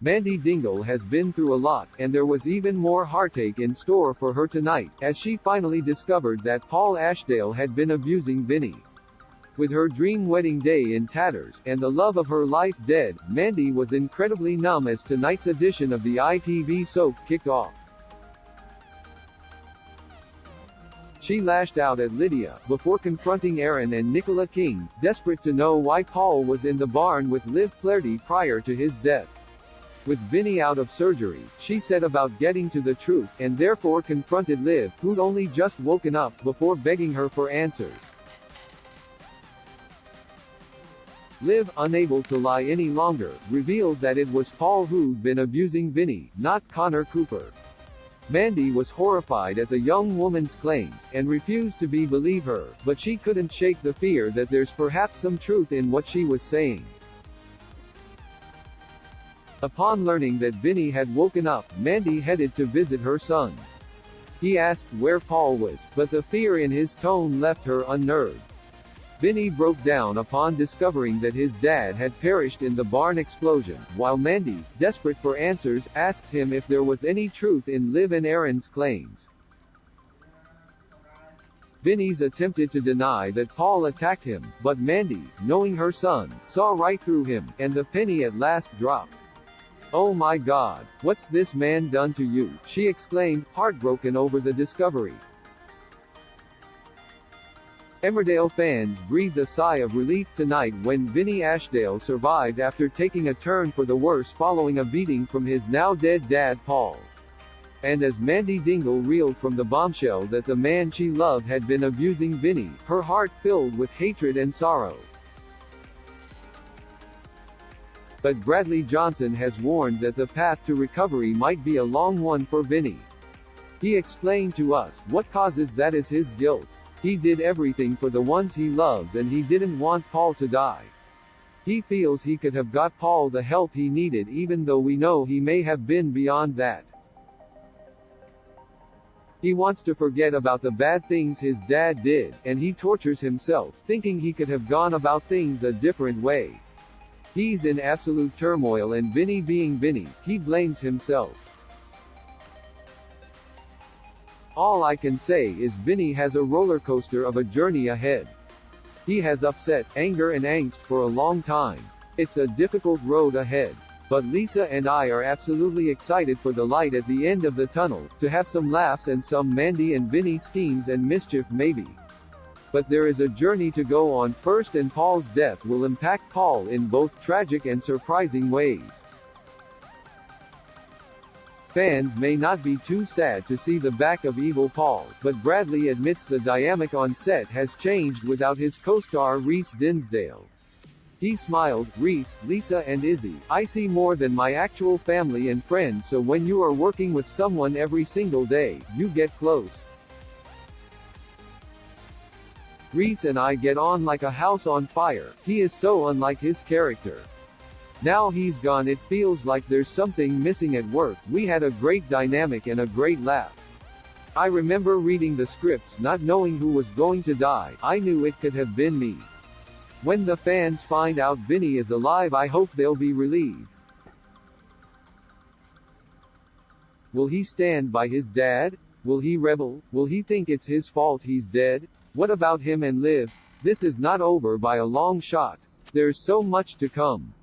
Mandy Dingle has been through a lot, and there was even more heartache in store for her tonight, as she finally discovered that Paul Ashdale had been abusing Vinny. With her dream wedding day in tatters, and the love of her life dead, Mandy was incredibly numb as tonight's edition of the ITV soap kicked off. She lashed out at Lydia, before confronting Aaron and Nicola King, desperate to know why Paul was in the barn with Liv Flaherty prior to his death. With Vinny out of surgery, she set about getting to the truth, and therefore confronted Liv, who'd only just woken up, before begging her for answers. Liv, unable to lie any longer, revealed that it was Paul who'd been abusing Vinny, not Connor Cooper. Mandy was horrified at the young woman's claims, and refused to believe her, but she couldn't shake the fear that there's perhaps some truth in what she was saying. Upon learning that Vinny had woken up, Mandy headed to visit her son. He asked where Paul was, but the fear in his tone left her unnerved. Vinny broke down upon discovering that his dad had perished in the barn explosion, while Mandy, desperate for answers, asked him if there was any truth in Liv and Aaron's claims. Vinny's attempted to deny that Paul attacked him, but Mandy, knowing her son, saw right through him, and the penny at last dropped. "Oh my God, what's this man done to you?" she exclaimed, heartbroken over the discovery. Emmerdale fans breathed a sigh of relief tonight when Vinny Ashdale survived after taking a turn for the worse following a beating from his now-dead dad Paul. And as Mandy Dingle reeled from the bombshell that the man she loved had been abusing Vinny, her heart filled with hatred and sorrow. But Bradley Johnson has warned that the path to recovery might be a long one for Vinny. He explained to us, what causes that is his guilt. He did everything for the ones he loves and he didn't want Paul to die. He feels he could have got Paul the help he needed even though we know he may have been beyond that. He wants to forget about the bad things his dad did, and he tortures himself, thinking he could have gone about things a different way. He's in absolute turmoil, and Vinny being Vinny, he blames himself. All I can say is Vinny has a roller coaster of a journey ahead. He has upset, anger and angst for a long time. It's a difficult road ahead. But Lisa and I are absolutely excited for the light at the end of the tunnel, to have some laughs and some Mandy and Vinny schemes and mischief maybe. But there is a journey to go on first, and Paul's death will impact Paul in both tragic and surprising ways. Fans may not be too sad to see the back of evil Paul, but Bradley admits the dynamic on set has changed without his co-star Reese Dinsdale. He smiled, "Reese, Lisa and Izzy, I see more than my actual family and friends, so when you are working with someone every single day, you get close. Reese and I get on like a house on fire. He is so unlike his character. Now he's gone, it feels like there's something missing at work. We had a great dynamic and a great laugh. I remember reading the scripts not knowing who was going to die. I knew it could have been me. When the fans find out Vinny is alive, I hope they'll be relieved." Will he stand by his dad? Will he rebel? Will he think it's his fault he's dead? What about him and Liv? This is not over by a long shot. There's so much to come.